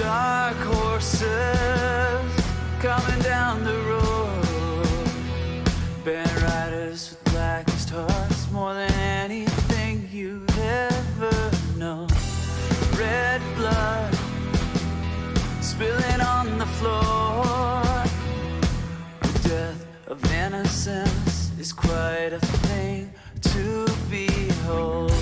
dark horses coming down the road, band riders with blackest hearts, more than anything you'd ever know. Red blood spilling on the floor, the death of innocence is quite a thing to behold.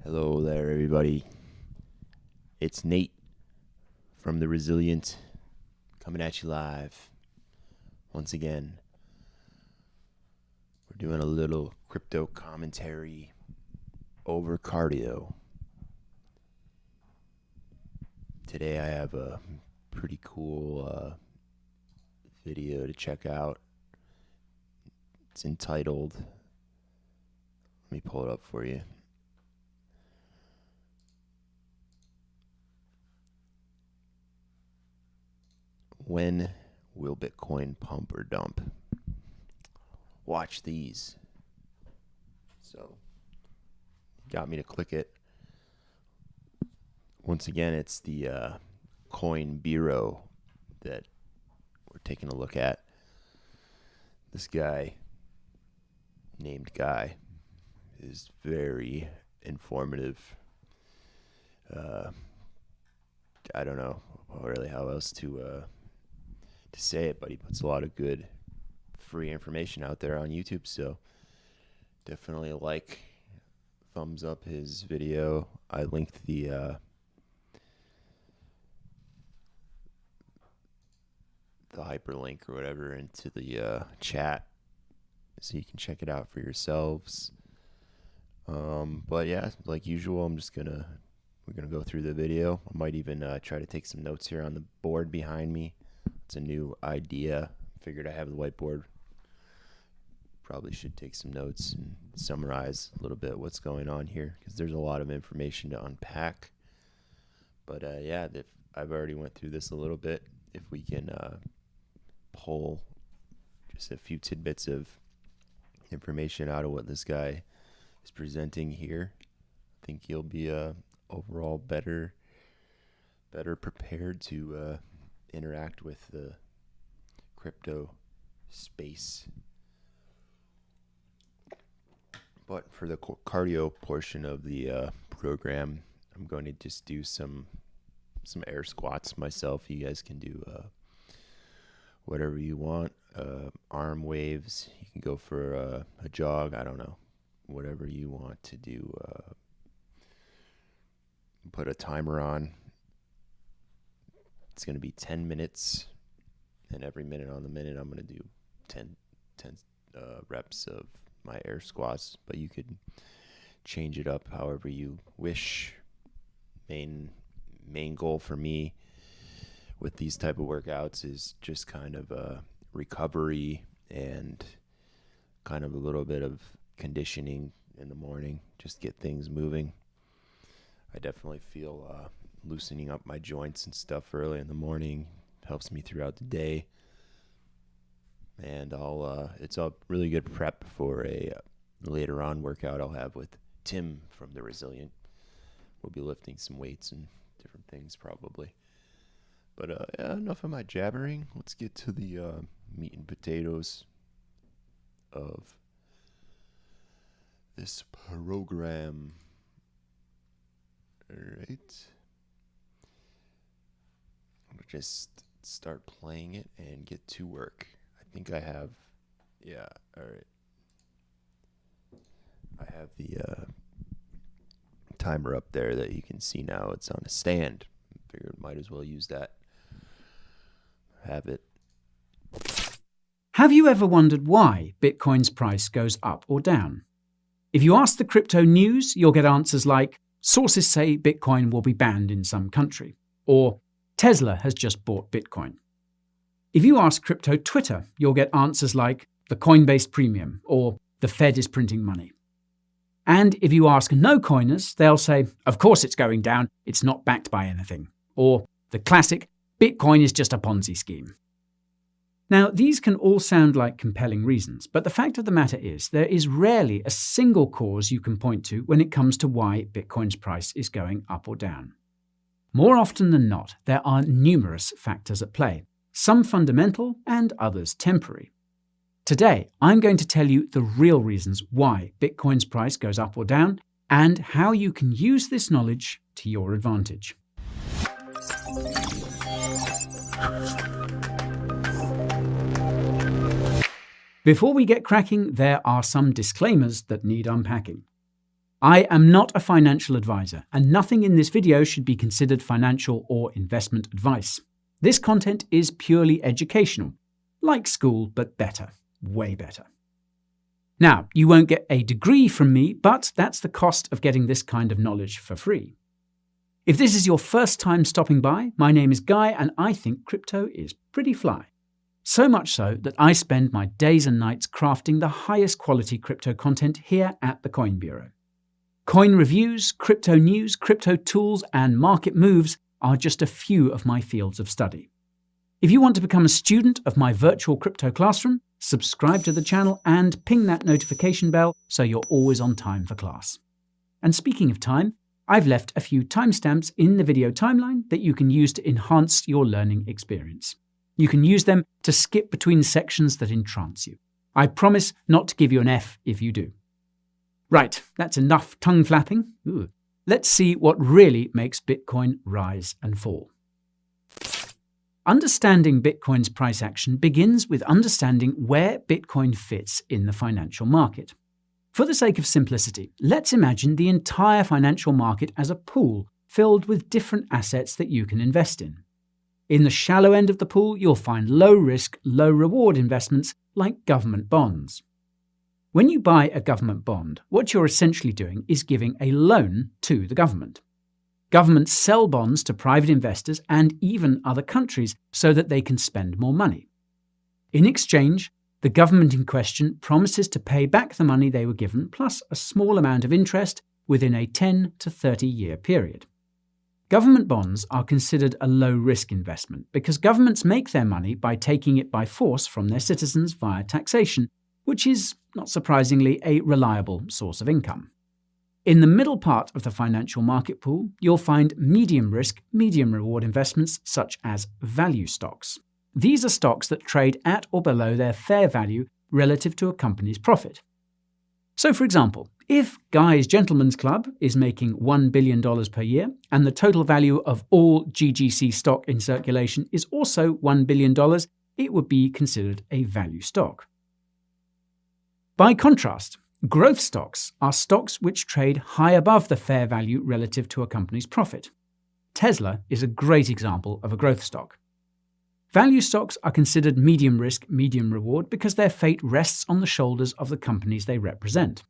Hello there, everybody. It's Nate from The Resilient coming at you live once again. We're doing a little crypto commentary over cardio. Today I have a pretty cool video to check out. It's entitled, let me pull it up for you. When will Bitcoin pump or dump? Watch these. So, got me to click it. Once again, it's the Coin Bureau that we're taking a look at. This guy, named Guy, is very informative. I don't know really how else to say it, but he puts a lot of good free information out there on YouTube, so definitely thumbs up his video. I linked the hyperlink or whatever into the chat, so you can check it out for yourselves. But yeah, like usual, we're gonna go through the video. I might even try to take some notes here on the board behind me. It's a new idea. Figured I have the whiteboard. Probably should take some notes and summarize a little bit what's going on here, because there's a lot of information to unpack. But yeah, I've already went through this a little bit. If we can pull just a few tidbits of information out of what this guy is presenting here, I think you'll be overall better prepared to interact with the crypto space. But for the cardio portion of the program, I'm going to just do some air squats myself. You guys can do whatever you want. Arm waves. You can go for a jog. I don't know. Whatever you want to do. Put a timer on. It's going to be 10 minutes, and every minute on the minute I'm going to do 10 reps of my air squats, but you could change it up however you wish. Main goal for me with these type of workouts is just kind of recovery and kind of a little bit of conditioning in the morning, just get things moving. I definitely feel loosening up my joints and stuff early in the morning helps me throughout the day, and it's a really good prep for a later on workout I'll have with Tim from The Resilient. We'll be lifting some weights and different things probably. But yeah, enough of my jabbering. Let's get to the meat and potatoes of this program. All right. I'm going to just start playing it and get to work. I think I have, yeah, all right. I have the timer up there that you can see now. It's on a stand. Figured might as well use that. Have it. Have you ever wondered why Bitcoin's price goes up or down? If you ask the crypto news, you'll get answers like, sources say Bitcoin will be banned in some country, or Tesla has just bought Bitcoin. If you ask crypto Twitter, you'll get answers like the Coinbase premium or the Fed is printing money. And if you ask no coiners, they'll say, of course it's going down, it's not backed by anything. Or the classic, Bitcoin is just a Ponzi scheme. Now, these can all sound like compelling reasons, but the fact of the matter is there is rarely a single cause you can point to when it comes to why Bitcoin's price is going up or down. More often than not, there are numerous factors at play, some fundamental and others temporary. Today, I'm going to tell you the real reasons why Bitcoin's price goes up or down and how you can use this knowledge to your advantage. Before we get cracking, there are some disclaimers that need unpacking. I am not a financial advisor, and nothing in this video should be considered financial or investment advice. This content is purely educational, like school, but better, way better. Now, you won't get a degree from me, but that's the cost of getting this kind of knowledge for free. If this is your first time stopping by, my name is Guy, and I think crypto is pretty fly. So much so that I spend my days and nights crafting the highest quality crypto content here at the Coin Bureau. Coin reviews, crypto news, crypto tools, and market moves are just a few of my fields of study. If you want to become a student of my virtual crypto classroom, subscribe to the channel and ping that notification bell so you're always on time for class. And speaking of time, I've left a few timestamps in the video timeline that you can use to enhance your learning experience. You can use them to skip between sections that entrance you. I promise not to give you an F if you do. Right, that's enough tongue flapping. Let's see what really makes Bitcoin rise and fall. Understanding Bitcoin's price action begins with understanding where Bitcoin fits in the financial market. For the sake of simplicity, let's imagine the entire financial market as a pool filled with different assets that you can invest in. In the shallow end of the pool, you'll find low-risk, low-reward investments like government bonds. When you buy a government bond, what you're essentially doing is giving a loan to the government. Governments sell bonds to private investors and even other countries so that they can spend more money. In exchange, the government in question promises to pay back the money they were given plus a small amount of interest within a 10 to 30-year period. Government bonds are considered a low-risk investment because governments make their money by taking it by force from their citizens via taxation, which is, not surprisingly, a reliable source of income. In the middle part of the financial market pool, you'll find medium-risk, medium-reward investments such as value stocks. These are stocks that trade at or below their fair value relative to a company's profit. So, for example, if Guy's Gentleman's Club is making $1 billion per year and the total value of all GGC stock in circulation is also $1 billion, it would be considered a value stock. By contrast, growth stocks are stocks which trade high above the fair value relative to a company's profit. Tesla is a great example of a growth stock. Value stocks are considered medium risk, medium reward because their fate rests on the shoulders of the companies they represent.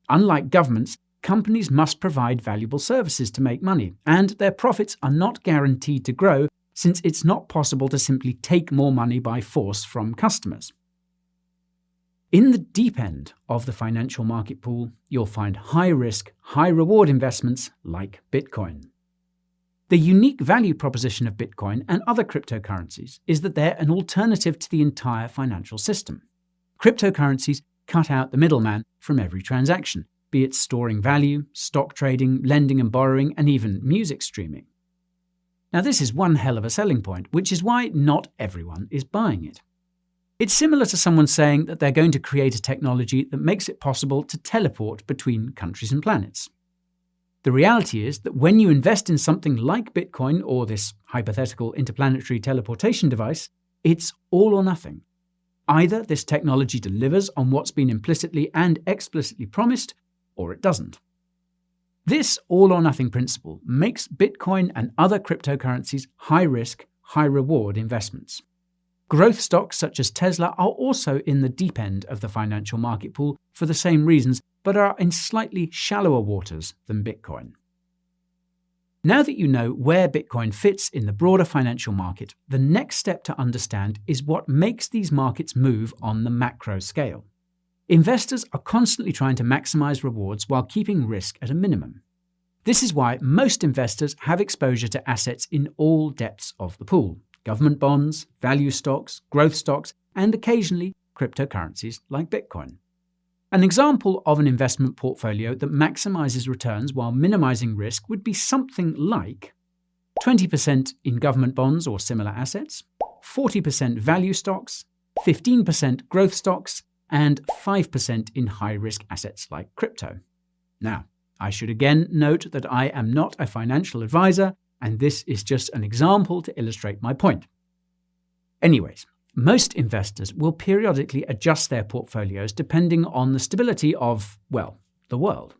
Unlike governments, companies must provide valuable services to make money, and their profits are not guaranteed to grow since it's not possible to simply take more money by force from customers. In the deep end of the financial market pool, you'll find high-risk, high-reward investments like Bitcoin. The unique value proposition of Bitcoin and other cryptocurrencies is that they're an alternative to the entire financial system. Cryptocurrencies cut out the middleman from every transaction, be it storing value, stock trading, lending and borrowing, and even music streaming. Now, this is one hell of a selling point, which is why not everyone is buying it. It's similar to someone saying that they're going to create a technology that makes it possible to teleport between countries and planets. The reality is that when you invest in something like Bitcoin or this hypothetical interplanetary teleportation device, it's all or nothing. Either this technology delivers on what's been implicitly and explicitly promised, or it doesn't. This all-or-nothing principle makes Bitcoin and other cryptocurrencies high-risk, high-reward investments. Growth stocks such as Tesla are also in the deep end of the financial market pool for the same reasons, but are in slightly shallower waters than Bitcoin. Now that you know where Bitcoin fits in the broader financial market, the next step to understand is what makes these markets move on the macro scale. Investors are constantly trying to maximize rewards while keeping risk at a minimum. This is why most investors have exposure to assets in all depths of the pool: government bonds, value stocks, growth stocks, and occasionally cryptocurrencies like Bitcoin. An example of an investment portfolio that maximizes returns while minimizing risk would be something like 20% in government bonds or similar assets, 40% value stocks, 15% growth stocks, and 5% in high-risk assets like crypto. Now, I should again note that I am not a financial advisor, and this is just an example to illustrate my point. Anyways, most investors will periodically adjust their portfolios depending on the stability of, well, the world.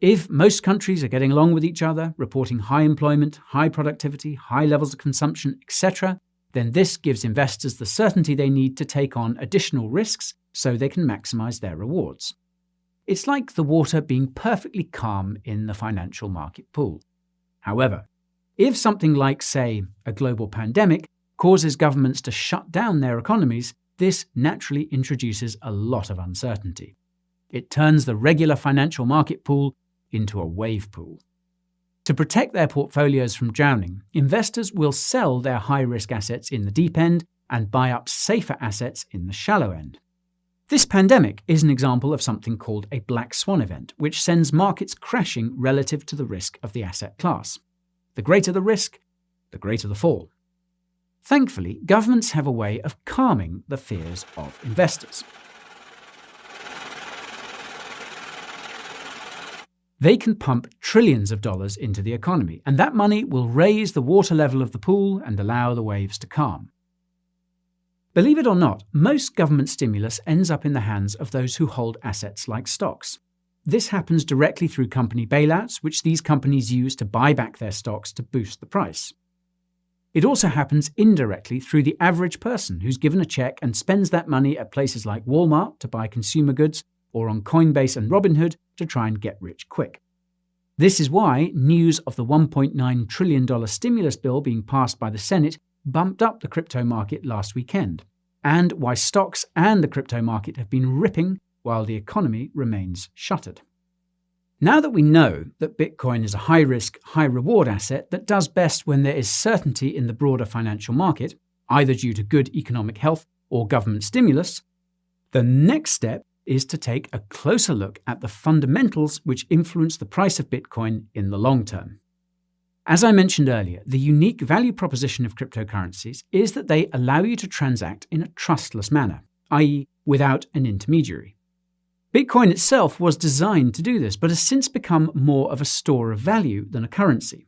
If most countries are getting along with each other, reporting high employment, high productivity, high levels of consumption, etc., then this gives investors the certainty they need to take on additional risks so they can maximize their rewards. It's like the water being perfectly calm in the financial market pool. However, if something like, say, a global pandemic causes governments to shut down their economies, this naturally introduces a lot of uncertainty. It turns the regular financial market pool into a wave pool. To protect their portfolios from drowning, investors will sell their high-risk assets in the deep end and buy up safer assets in the shallow end. This pandemic is an example of something called a black swan event, which sends markets crashing relative to the risk of the asset class. The greater the risk, the greater the fall. Thankfully, governments have a way of calming the fears of investors. They can pump trillions of dollars into the economy, and that money will raise the water level of the pool and allow the waves to calm. Believe it or not, most government stimulus ends up in the hands of those who hold assets like stocks. This happens directly through company bailouts, which these companies use to buy back their stocks to boost the price. It also happens indirectly through the average person who's given a check and spends that money at places like Walmart to buy consumer goods or on Coinbase and Robinhood to try and get rich quick. This is why news of the $1.9 trillion stimulus bill being passed by the Senate bumped up the crypto market last weekend, and why stocks and the crypto market have been ripping while the economy remains shuttered. Now that we know that Bitcoin is a high-risk, high-reward asset that does best when there is certainty in the broader financial market, either due to good economic health or government stimulus, the next step is to take a closer look at the fundamentals which influence the price of Bitcoin in the long term. As I mentioned earlier, the unique value proposition of cryptocurrencies is that they allow you to transact in a trustless manner, i.e., without an intermediary. Bitcoin itself was designed to do this, but has since become more of a store of value than a currency.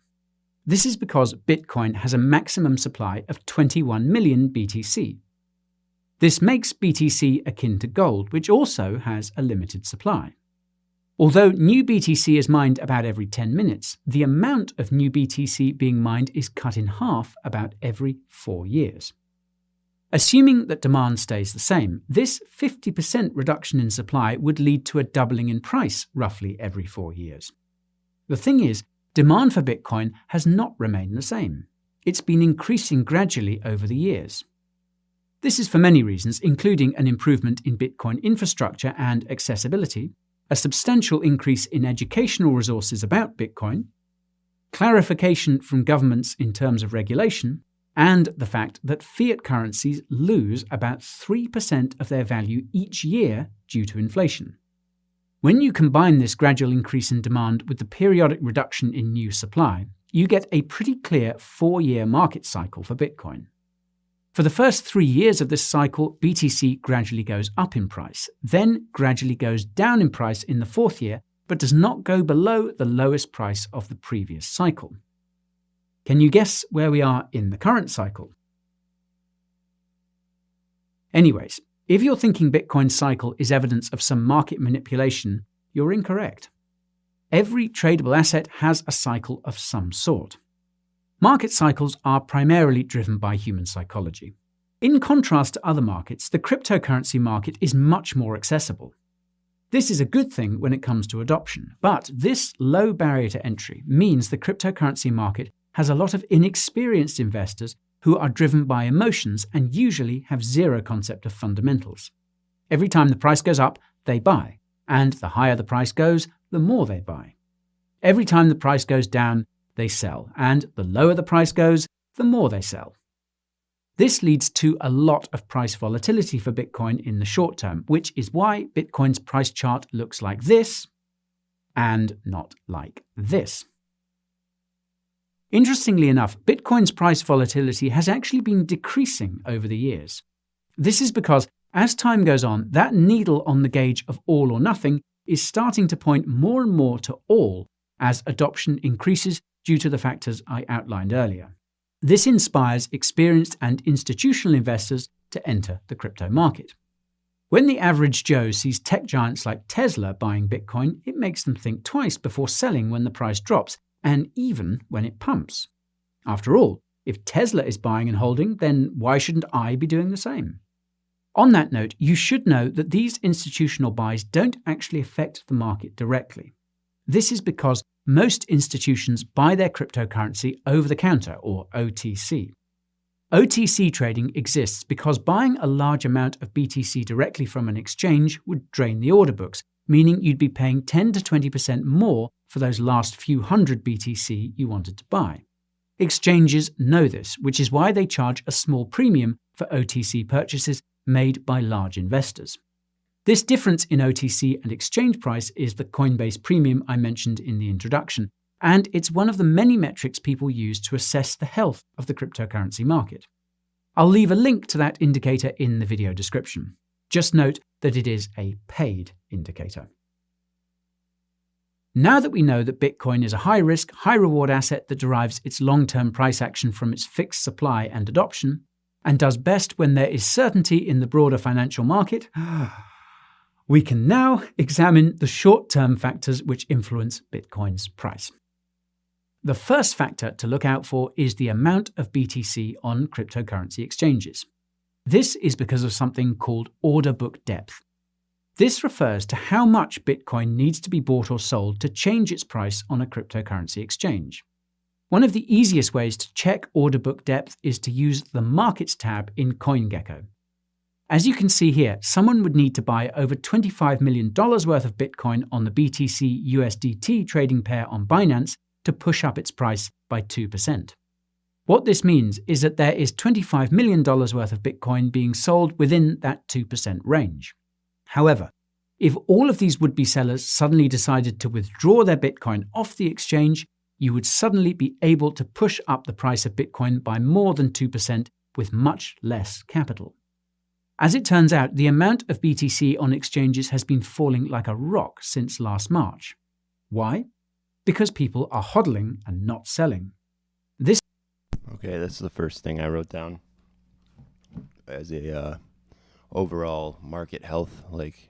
This is because Bitcoin has a maximum supply of 21 million BTC. This makes BTC akin to gold, which also has a limited supply. Although new BTC is mined about every 10 minutes, the amount of new BTC being mined is cut in half about every 4 years. Assuming that demand stays the same, this 50% reduction in supply would lead to a doubling in price roughly every 4 years. The thing is, demand for Bitcoin has not remained the same. It's been increasing gradually over the years. This is for many reasons, including an improvement in Bitcoin infrastructure and accessibility, a substantial increase in educational resources about Bitcoin, clarification from governments in terms of regulation, and the fact that fiat currencies lose about 3% of their value each year due to inflation. When you combine this gradual increase in demand with the periodic reduction in new supply, you get a pretty clear 4-year market cycle for Bitcoin. For the first 3 years of this cycle, BTC gradually goes up in price, then gradually goes down in price in the 4th year, but does not go below the lowest price of the previous cycle. Can you guess where we are in the current cycle? Anyways, if you're thinking Bitcoin's cycle is evidence of some market manipulation, you're incorrect. Every tradable asset has a cycle of some sort. Market cycles are primarily driven by human psychology. In contrast to other markets, the cryptocurrency market is much more accessible. This is a good thing when it comes to adoption, but this low barrier to entry means the cryptocurrency market has a lot of inexperienced investors who are driven by emotions and usually have zero concept of fundamentals. Every time the price goes up, they buy, and the higher the price goes, the more they buy. Every time the price goes down, they sell, and the lower the price goes, the more they sell. This leads to a lot of price volatility for Bitcoin in the short term, which is why Bitcoin's price chart looks like this and not like this. Interestingly enough, Bitcoin's price volatility has actually been decreasing over the years. This is because as time goes on, that needle on the gauge of all or nothing is starting to point more and more to all as adoption increases due to the factors I outlined earlier. This inspires experienced and institutional investors to enter the crypto market. When the average Joe sees tech giants like Tesla buying Bitcoin, it makes them think twice before selling when the price drops, and even when it pumps. After all, if Tesla is buying and holding, then why shouldn't I be doing the same? On that note, you should know that these institutional buys don't actually affect the market directly. This is because most institutions buy their cryptocurrency over the counter, or OTC. OTC trading exists because buying a large amount of BTC directly from an exchange would drain the order books, meaning you'd be paying 10 to 20% more for those last few hundred BTC you wanted to buy. Exchanges know this, which is why they charge a small premium for OTC purchases made by large investors. This difference in OTC and exchange price is the Coinbase premium I mentioned in the introduction, and it's one of the many metrics people use to assess the health of the cryptocurrency market. I'll leave a link to that indicator in the video description. Just note that it is a paid indicator. Now that we know that Bitcoin is a high-risk, high-reward asset that derives its long-term price action from its fixed supply and adoption, and does best when there is certainty in the broader financial market, we can now examine the short-term factors which influence Bitcoin's price. The first factor to look out for is the amount of BTC on cryptocurrency exchanges. This is because of something called order book depth. This refers to how much Bitcoin needs to be bought or sold to change its price on a cryptocurrency exchange. One of the easiest ways to check order book depth is to use the Markets tab in CoinGecko. As you can see here, someone would need to buy over $25 million worth of Bitcoin on the BTC USDT trading pair on Binance to push up its price by 2%. What this means is that there is $25 million worth of Bitcoin being sold within that 2% range. However, if all of these would-be sellers suddenly decided to withdraw their Bitcoin off the exchange, you would suddenly be able to push up the price of Bitcoin by more than 2% with much less capital. As it turns out, the amount of BTC on exchanges has been falling like a rock since last March. Why? Because people are hodling and not selling. Okay, that's the first thing I wrote down as a overall market health, like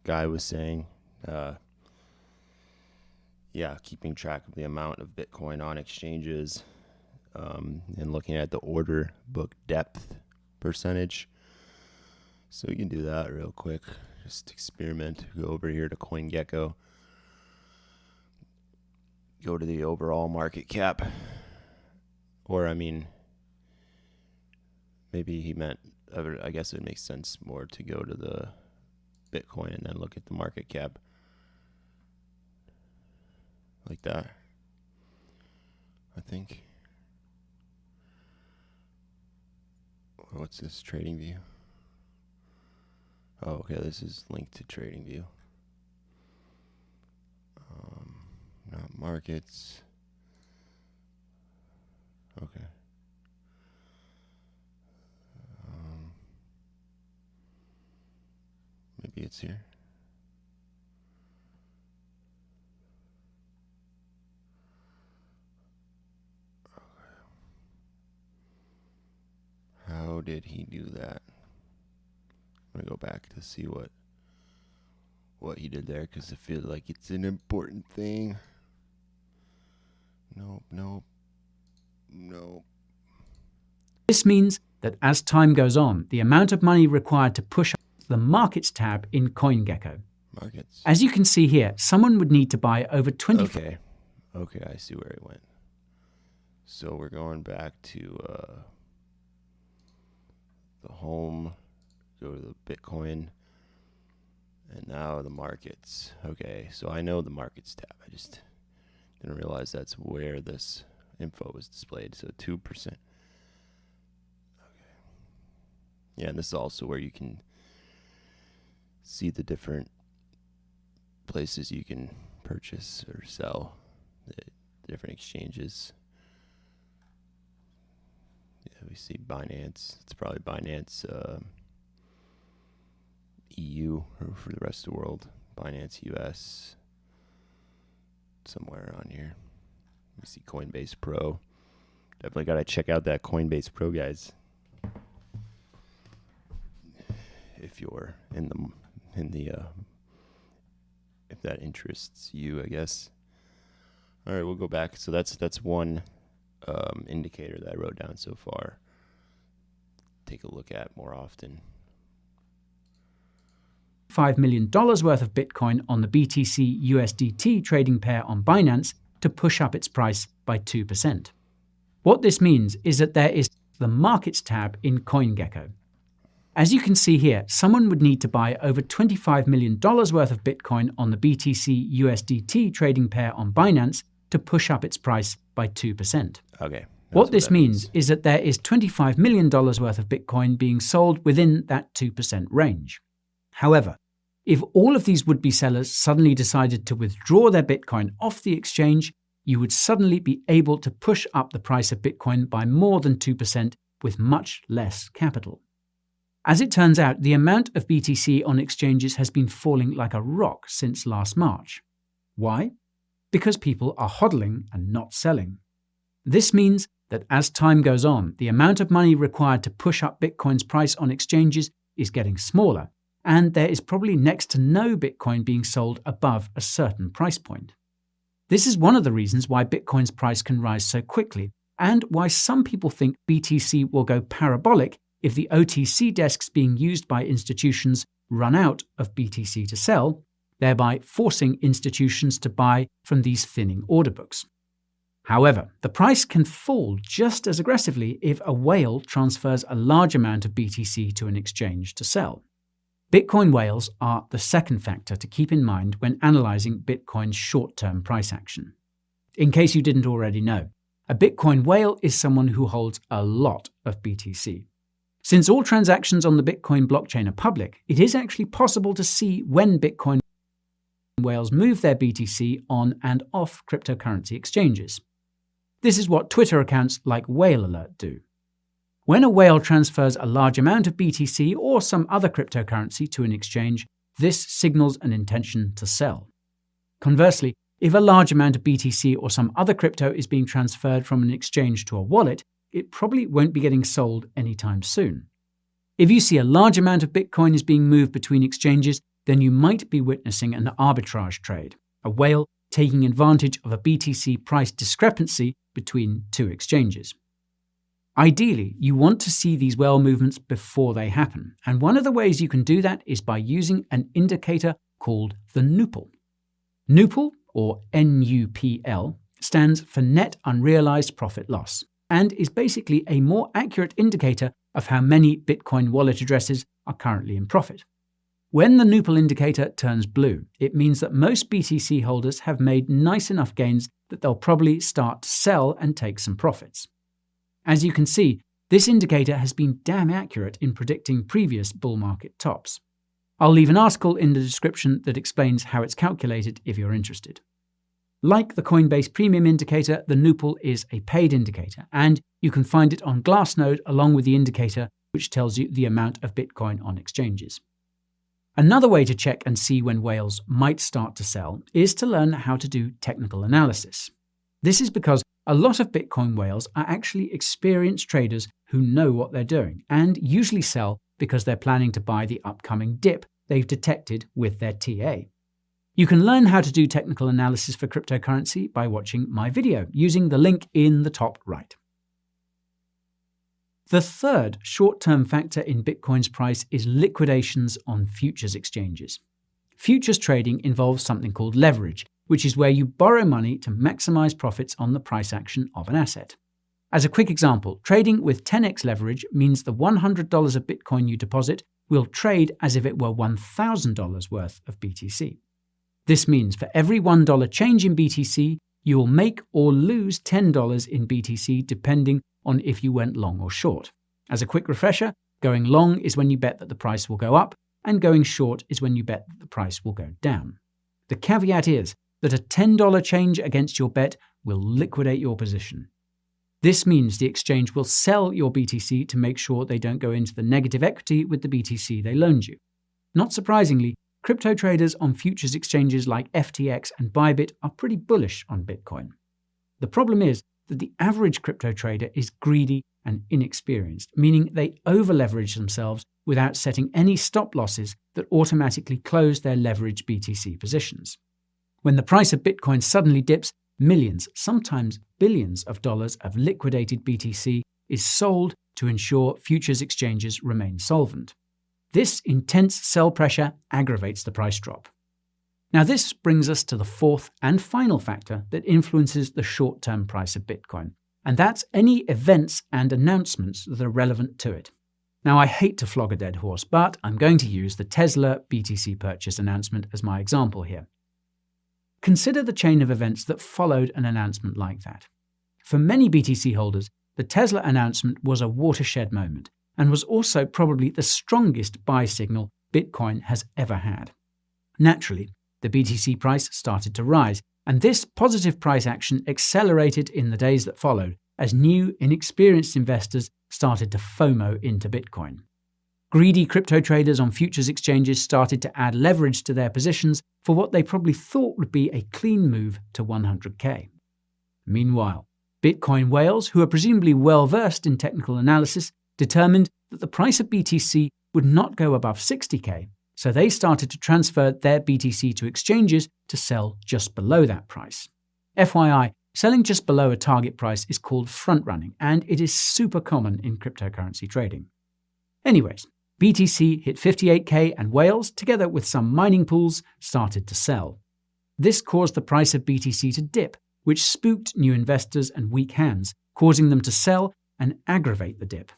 Guy was saying. Keeping track of the amount of Bitcoin on exchanges and looking at the order book depth percentage. So you can do that real quick. Just experiment. Go over here to CoinGecko. Go to the overall market cap. Or, maybe he meant, I guess it makes sense more to go to the Bitcoin and then look at the market cap. Like that, I think. What's this, TradingView? Oh, okay, this is linked to TradingView. Not markets. Okay. Maybe it's here. How did he do that? I'm gonna go back to see what he did there, because I feel like it's an important thing. Nope. This means that as time goes on, the amount of money required to push up the Markets tab in CoinGecko. Markets. As you can see here, someone would need to buy over 20. Okay, I see where it went. So we're going back to the home, go to the Bitcoin, and now the markets. Okay, so I know the Markets tab. I just didn't realize that's where this info was displayed. So 2%. Yeah, and this is also where you can see the different places you can purchase or sell, the different exchanges. Yeah, we see Binance. It's probably Binance EU, or for the rest of the world. Binance US. Somewhere on here. We see Coinbase Pro. Definitely got to check out that Coinbase Pro, guys. If you're in the if that interests you, I guess. All right, we'll go back. So that's one indicator that I wrote down so far. Take a look at more often. $5 million worth of Bitcoin on the BTC USDT trading pair on Binance to push up its price by 2%. What this means is that there is the Markets tab in CoinGecko. As you can see here, someone would need to buy over $25 million worth of Bitcoin on the BTC USDT trading pair on Binance to push up its price by 2%. Okay. What this means is that there is $25 million worth of Bitcoin being sold within that 2% range. However, if all of these would-be sellers suddenly decided to withdraw their Bitcoin off the exchange, you would suddenly be able to push up the price of Bitcoin by more than 2% with much less capital. As it turns out, the amount of BTC on exchanges has been falling like a rock since last March. Why? Because people are hodling and not selling. This means that as time goes on, the amount of money required to push up Bitcoin's price on exchanges is getting smaller, and there is probably next to no Bitcoin being sold above a certain price point. This is one of the reasons why Bitcoin's price can rise so quickly, and why some people think BTC will go parabolic if the OTC desks being used by institutions run out of BTC to sell, thereby forcing institutions to buy from these thinning order books. However, the price can fall just as aggressively if a whale transfers a large amount of BTC to an exchange to sell. Bitcoin whales are the second factor to keep in mind when analyzing Bitcoin's short-term price action. In case you didn't already know, a Bitcoin whale is someone who holds a lot of BTC. Since all transactions on the Bitcoin blockchain are public, it is actually possible to see when Bitcoin whales move their BTC on and off cryptocurrency exchanges. This is what Twitter accounts like Whale Alert do. When a whale transfers a large amount of BTC or some other cryptocurrency to an exchange, this signals an intention to sell. Conversely, if a large amount of BTC or some other crypto is being transferred from an exchange to a wallet, it probably won't be getting sold anytime soon. If you see a large amount of Bitcoin is being moved between exchanges, then you might be witnessing an arbitrage trade, a whale taking advantage of a BTC price discrepancy between two exchanges. Ideally, you want to see these whale movements before they happen, and one of the ways you can do that is by using an indicator called the NUPL. NUPL, or NUPL, stands for Net Unrealized Profit Loss, and is basically a more accurate indicator of how many Bitcoin wallet addresses are currently in profit. When the NUPL indicator turns blue, it means that most BTC holders have made nice enough gains that they'll probably start to sell and take some profits. As you can see, this indicator has been damn accurate in predicting previous bull market tops. I'll leave an article in the description that explains how it's calculated if you're interested. Like the Coinbase Premium indicator, the NUPL is a paid indicator, and you can find it on Glassnode along with the indicator which tells you the amount of Bitcoin on exchanges. Another way to check and see when whales might start to sell is to learn how to do technical analysis. This is because a lot of Bitcoin whales are actually experienced traders who know what they're doing and usually sell because they're planning to buy the upcoming dip they've detected with their TA. You can learn how to do technical analysis for cryptocurrency by watching my video using the link in the top right. The third short-term factor in Bitcoin's price is liquidations on futures exchanges. Futures trading involves something called leverage, which is where you borrow money to maximize profits on the price action of an asset. As a quick example, trading with 10x leverage means the $100 of Bitcoin you deposit will trade as if it were $1,000 worth of BTC. This means for every $1 change in BTC, you will make or lose $10 in BTC depending on if you went long or short. As a quick refresher, Going long is when you bet that the price will go up, and going short is when you bet that the price will go down. The caveat is that a $10 change against your bet will liquidate your position. This means the exchange will sell your BTC to make sure they don't go into the negative equity with the BTC they loaned you. Not surprisingly, crypto traders on futures exchanges like FTX and Bybit are pretty bullish on Bitcoin. The problem is that the average crypto trader is greedy and inexperienced, meaning they over-leverage themselves without setting any stop losses that automatically close their leveraged BTC positions. When the price of Bitcoin suddenly dips, millions, sometimes billions of dollars of liquidated BTC is sold to ensure futures exchanges remain solvent. This intense sell pressure aggravates the price drop. Now this brings us to the fourth and final factor that influences the short-term price of Bitcoin, and that's any events and announcements that are relevant to it. Now I hate to flog a dead horse, but I'm going to use the Tesla BTC purchase announcement as my example here. Consider the chain of events that followed an announcement like that. For many BTC holders, the Tesla announcement was a watershed moment and was also probably the strongest buy signal Bitcoin has ever had. Naturally, the BTC price started to rise, and this positive price action accelerated in the days that followed as new, inexperienced investors started to FOMO into Bitcoin. Greedy crypto traders on futures exchanges started to add leverage to their positions for what they probably thought would be a clean move to 100K. Meanwhile, Bitcoin whales, who are presumably well-versed in technical analysis, determined that the price of BTC would not go above 60K, so they started to transfer their BTC to exchanges to sell just below that price. FYI, selling just below a target price is called front-running, and it is super common in cryptocurrency trading. Anyways, BTC hit 58K and whales, together with some mining pools, started to sell. This caused the price of BTC to dip, which spooked new investors and weak hands, causing them to sell and aggravate the dip.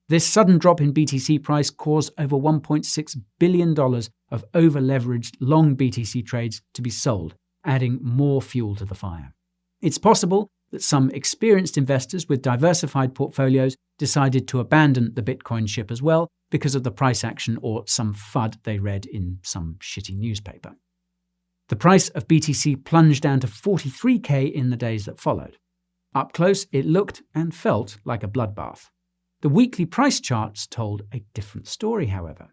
This sudden drop in BTC price caused over $1.6 billion of over-leveraged long BTC trades to be sold, adding more fuel to the fire. It's possible that some experienced investors with diversified portfolios decided to abandon the Bitcoin ship as well because of the price action or some FUD they read in some shitty newspaper. The price of BTC plunged down to 43K in the days that followed. Up close, it looked and felt like a bloodbath. The weekly price charts told a different story, however.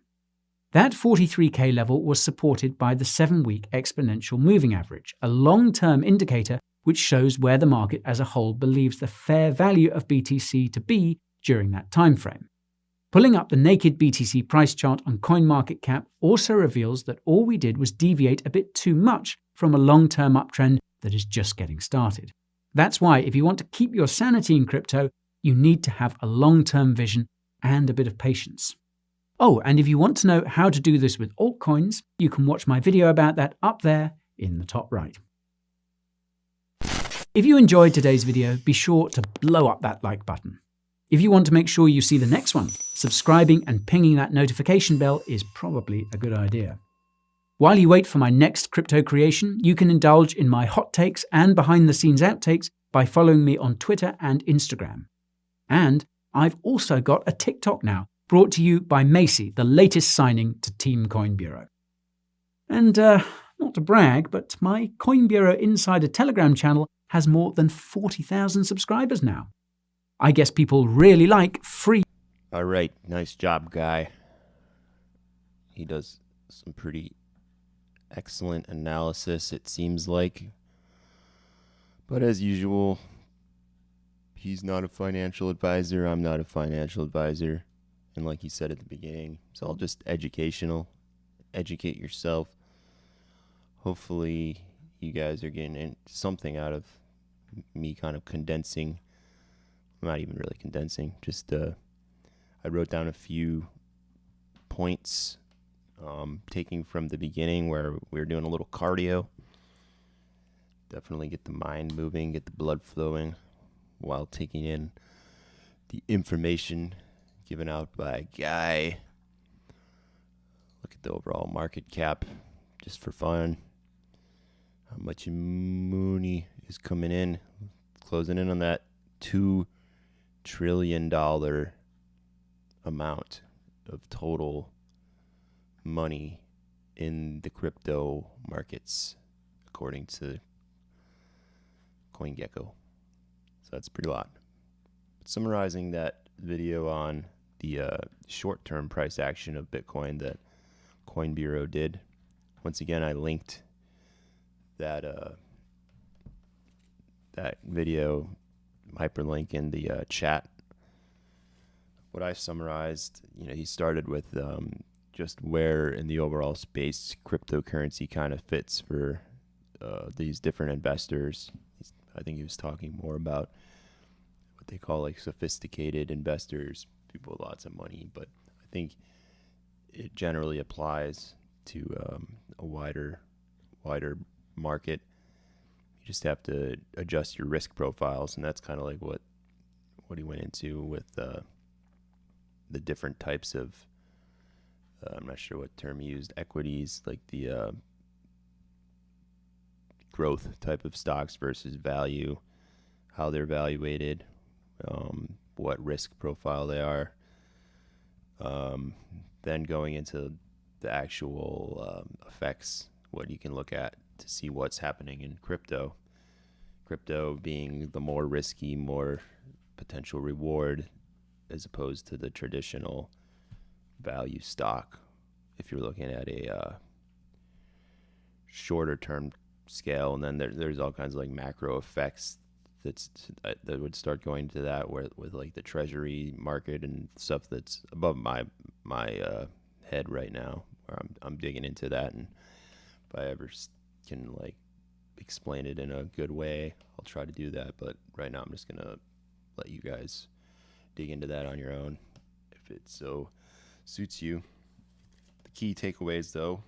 That 43K level was supported by the 7-week exponential moving average, a long-term indicator which shows where the market as a whole believes the fair value of BTC to be during that time frame. Pulling up the naked BTC price chart on CoinMarketCap also reveals that all we did was deviate a bit too much from a long-term uptrend that is just getting started. That's why if you want to keep your sanity in crypto, you need to have a long-term vision and a bit of patience. Oh, and if you want to know how to do this with altcoins, you can watch my video about that up there in the top right. If you enjoyed today's video, be sure to blow up that like button. If you want to make sure you see the next one, subscribing and pinging that notification bell is probably a good idea. While you wait for my next crypto creation, you can indulge in my hot takes and behind-the-scenes outtakes by following me on Twitter and Instagram. And I've also got a TikTok now, brought to you by Macy, the latest signing to Team Coin Bureau. And not to brag, but my Coin Bureau Insider Telegram channel has more than 40,000 subscribers now. I guess people really like free. All right, nice job, guy. He does some pretty excellent analysis, it seems like. But as usual, he's not a financial advisor. I'm not a financial advisor. And like he said at the beginning, it's all just educational. Educate yourself. Hopefully, you guys are getting something out of me kind of condensing. Not even really condensing. Just I wrote down a few points, taking from the beginning where we were doing a little cardio. Definitely get the mind moving, get the blood flowing, while taking in the information given out by a guy. Look at the overall market cap, just for fun. How much money is coming in, closing in on that $2 trillion amount. of total money in the crypto markets, according to CoinGecko. So that's pretty lot. Summarizing that video on the short-term price action of Bitcoin that Coin Bureau did. Once again, I linked that that video hyperlink in the chat. What I summarized, he started with just where in the overall space cryptocurrency kind of fits for these different investors. I think he was talking more about what they call like sophisticated investors, people with lots of money, but I think it generally applies to a wider market. You just have to adjust your risk profiles, and that's kind of like what he went into with the different types of I'm not sure what term he used, equities, like the growth type of stocks versus value, how they're evaluated, what risk profile they are. Then going into the actual effects, what you can look at to see what's happening in crypto. Crypto being the more risky, more potential reward, as opposed to the traditional value stock. If you're looking at a shorter term scale, and then there's all kinds of like macro effects that would start going to that, where with like the treasury market and stuff that's above my head right now, where I'm digging into that, and if I ever can like explain it in a good way, I'll try to do that. But right now I'm just gonna let you guys dig into that on your own if it so suits you. The key takeaways, though,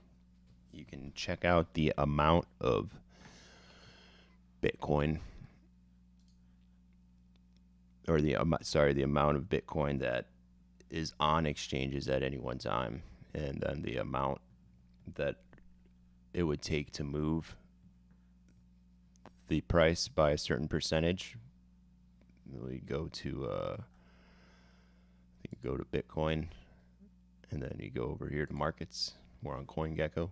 you can check out the amount of Bitcoin, or the amount of Bitcoin that is on exchanges at any one time, and then the amount that it would take to move the price by a certain percentage. We go to Bitcoin, and then you go over here to markets. We're on CoinGecko,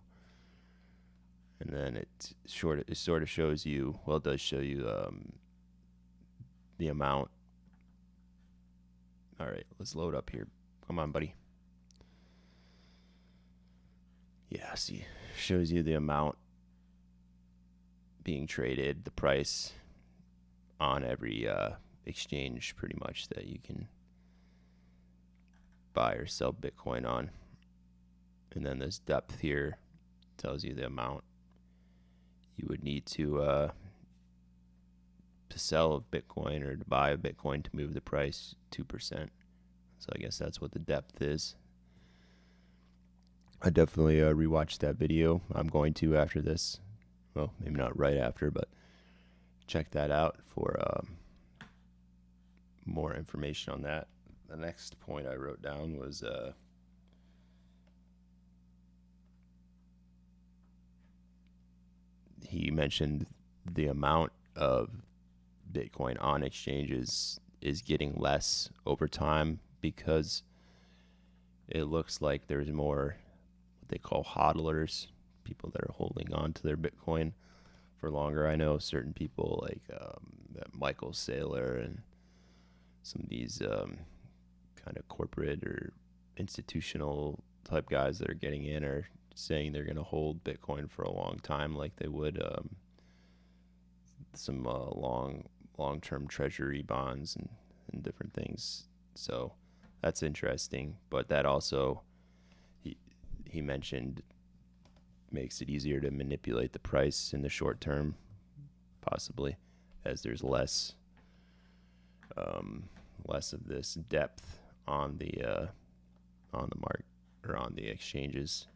and then it sort of shows you. Well, it does show you the amount. All right, let's load up here. Come on, buddy. Yeah, see, shows you the amount being traded, the price on every exchange, pretty much, that you can buy or sell Bitcoin on. And then this depth here tells you the amount you would need to sell a Bitcoin or to buy a Bitcoin to move the price 2%. So I guess that's what the depth is. I definitely rewatched that video. I'm going to after this. Well, maybe not right after, but check that out for more information on that. The next point I wrote down was he mentioned the amount of Bitcoin on exchanges is getting less over time because it looks like there's more what they call hodlers, people that are holding on to their Bitcoin for longer. I know certain people like Michael Saylor and some of these kind of corporate or institutional type guys that are getting in are saying they're going to hold Bitcoin for a long time, like they would some long-term treasury bonds and different things. So that's interesting. But that also, he mentioned, makes it easier to manipulate the price in the short term, possibly, as there's less of this depth on the market or on the exchanges.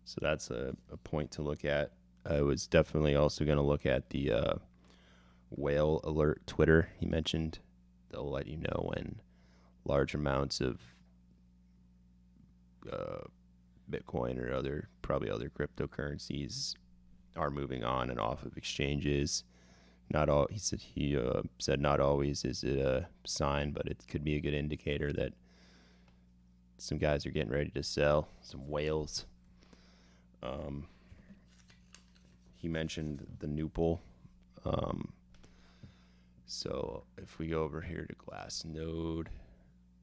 So that's a point to look at. I was definitely also going to look at the whale alert Twitter he mentioned. They'll let you know when large amounts of Bitcoin or probably other cryptocurrencies are moving on and off of exchanges. Not all, he said not always is it a sign, but it could be a good indicator that some guys are getting ready to sell some whales. He mentioned the Nupal. So if we go over here to Glassnode,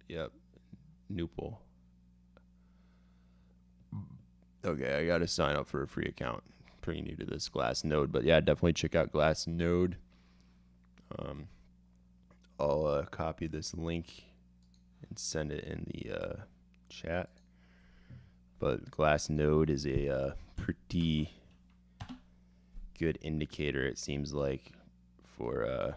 yep, Nupal. Okay, I got to sign up for a free account. Pretty new to this Glassnode, but yeah, definitely check out Glassnode. I'll copy this link and send it in the chat. But Glassnode is a pretty good indicator, it seems like, for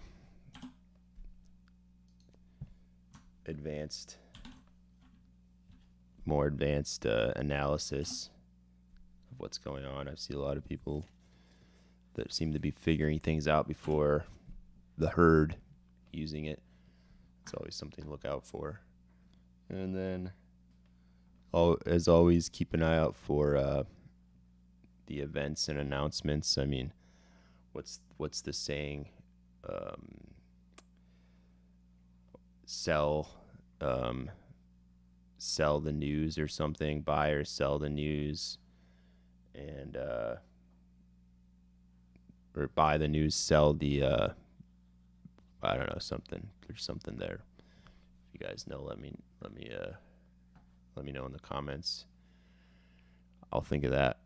more advanced analysis of what's going on. I see a lot of people that seem to be figuring things out before the herd using it. It's always something to look out for. And then, as always, keep an eye out for the events and announcements. I mean, what's the saying? Sell the news or something. Buy or sell the news, and or buy the news, sell the I don't know, something. There's something there. If you guys know, let me know in the comments. I'll think of that.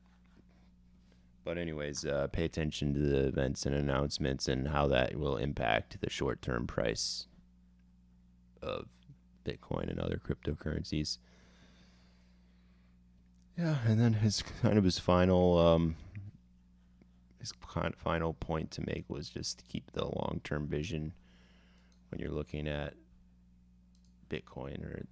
But anyways, pay attention to the events and announcements and how that will impact the short-term price of Bitcoin and other cryptocurrencies. Yeah, and then his final point to make was just to keep the long-term vision when you're looking at Bitcoin or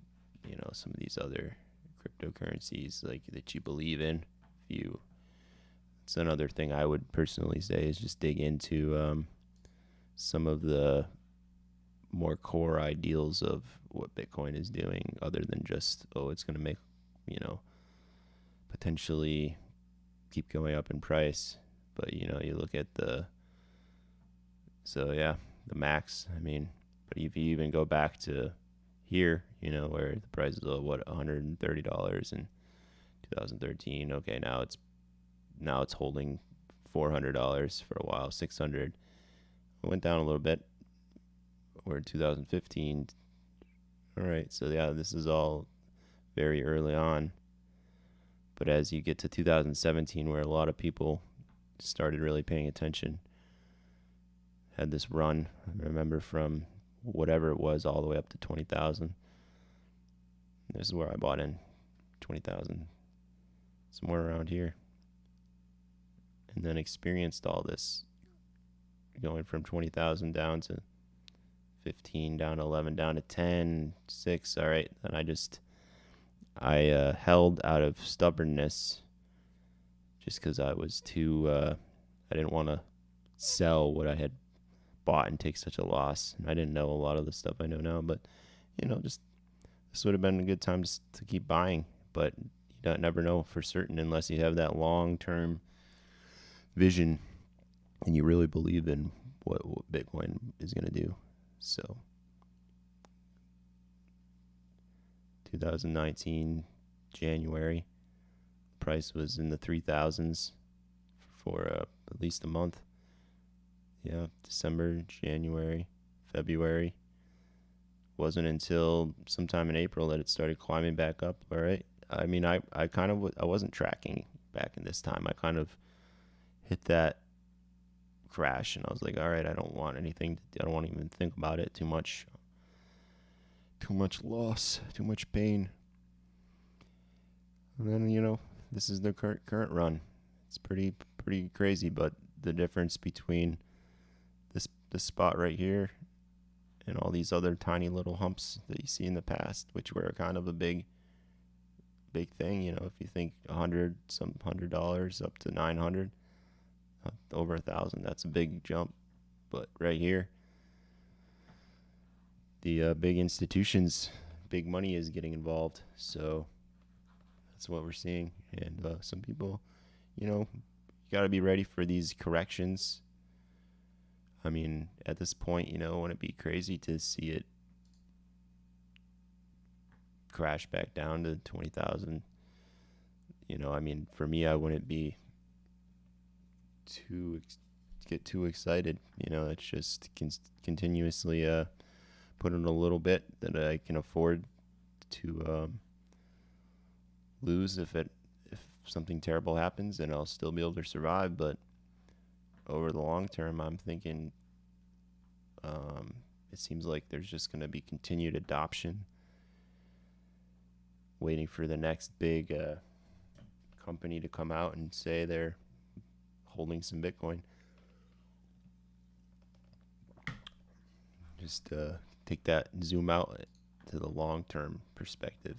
some of these other cryptocurrencies like that you believe in. It's another thing I would personally say is just dig into some of the more core ideals of what Bitcoin is doing, other than just it's going to make potentially keep going up in price. But you look at the max. I mean, but if you even go back to here, where the price is $130 in 2013. Okay, now it's holding $400 for a while, $600. It went down a little bit. We're in 2015. All right, so yeah, this is all very early on. But as you get to 2017, where a lot of people started really paying attention, had this run, I remember, from whatever it was all the way up to 20,000. This is where I bought in, 20,000, somewhere around here. And then experienced all this, going from 20,000 down to 15, down to 11, down to 10, 6. All right. And I held out of stubbornness, just because I was too, I didn't want to sell what I had bought and take such a loss. I didn't know a lot of the stuff I know now, but just this would have been a good time to keep buying. But you don't never know for certain unless you have that long-term vision and you really believe in what Bitcoin is going to do. So 2019 January, price was in the 3,000s for at least a month. Yeah, December, January, February. Wasn't until sometime in April that it started climbing back up. All right. I mean, I wasn't tracking back in this time. I kind of hit that crash and I was like, all right, I don't want to even think about it too much. Too much loss, too much pain. And then, this is the current run. It's pretty crazy, but the difference between this spot right here and all these other tiny little humps that you see in the past, which were kind of a big thing, if you think $100 up to 900, over 1,000, that's a big jump. But right here, the big institutions, big money is getting involved. So that's what we're seeing. And some people, you got to be ready for these corrections. I mean, at this point, wouldn't it be crazy to see it crash back down to 20,000. You know, I mean, for me, I wouldn't be get too excited. You know, it's just continuously put in a little bit that I can afford to lose if something terrible happens, and I'll still be able to survive. But over the long term, I'm thinking it seems like there's just going to be continued adoption, waiting for the next big company to come out and say they're holding some Bitcoin. Just take that and zoom out to the long-term perspective.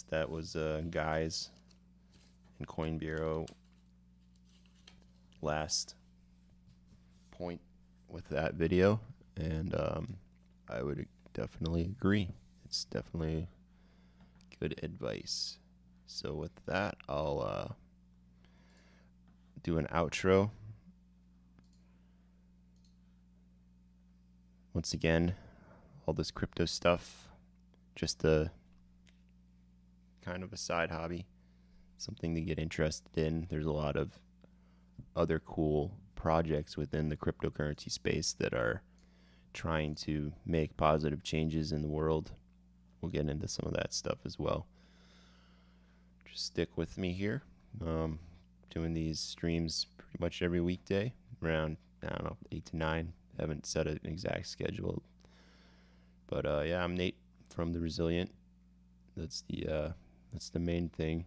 That was Guy's and Coin Bureau last point with that video, and I would definitely agree. It's definitely good advice. So with that, I'll do an outro. Once again, all this crypto stuff, just a kind of a side hobby, something to get interested in. There's a lot of other cool projects within the cryptocurrency space that are trying to make positive changes in the world. We'll get into some of that stuff as well. Just stick with me here. Doing these streams pretty much every weekday around, I don't know, 8 to 9. Haven't set an exact schedule. But yeah, I'm Nate from The Resilient. That's the main thing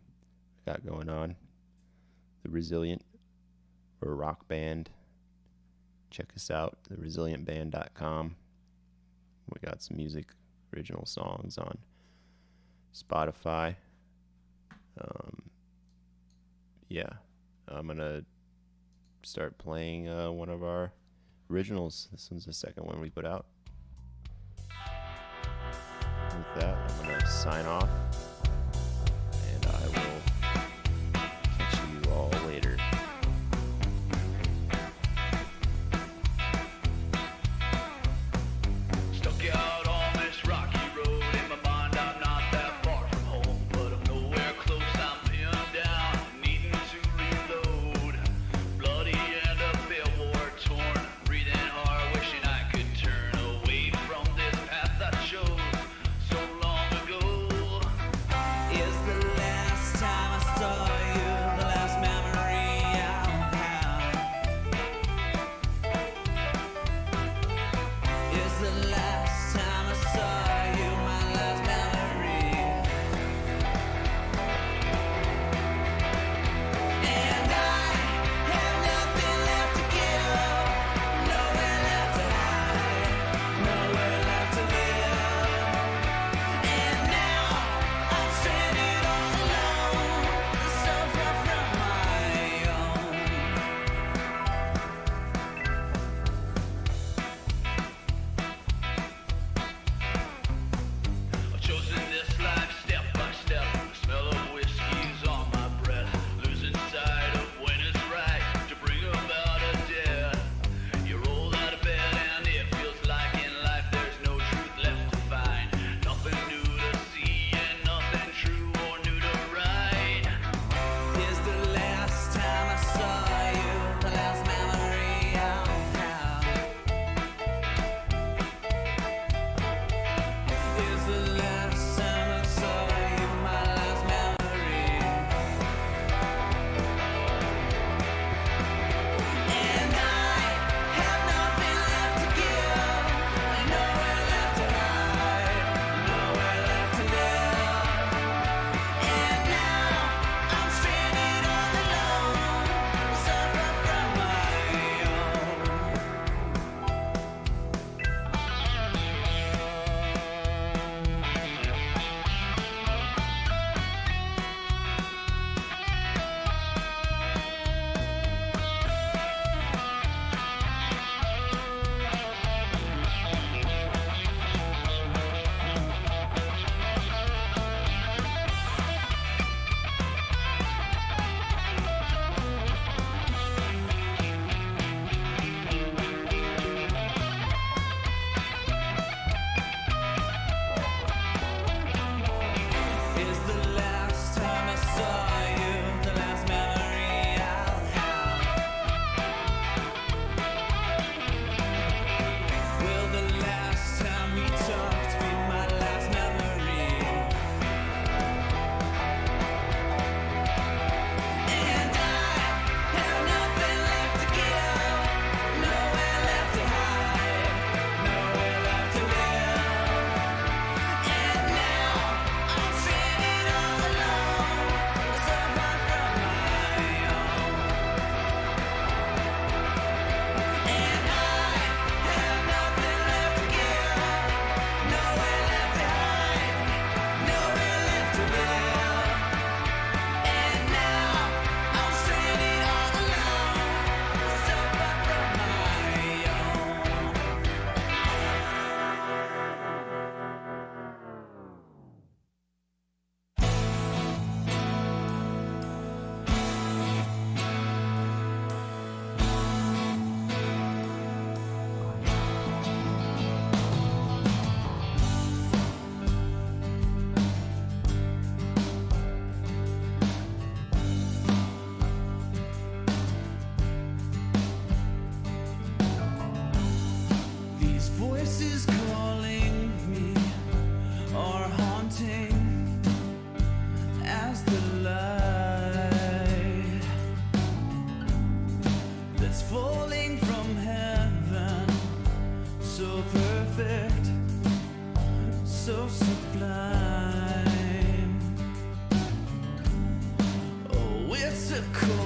I got going on. The Resilient. We're a rock band. Check us out, theresilientband.com. We got some music, original songs on Spotify. Yeah, I'm gonna start playing one of our originals. This one's the second one we put out. With that, I'm gonna sign off, and I will catch you all later. Stuck out on this rocky road. In my mind, I'm not that far from home, but I'm nowhere close. I'm pinned down, needing to reload. Bloody and a bit war torn, breathing hard, wishing I could turn away from this path I chose so long ago. cold.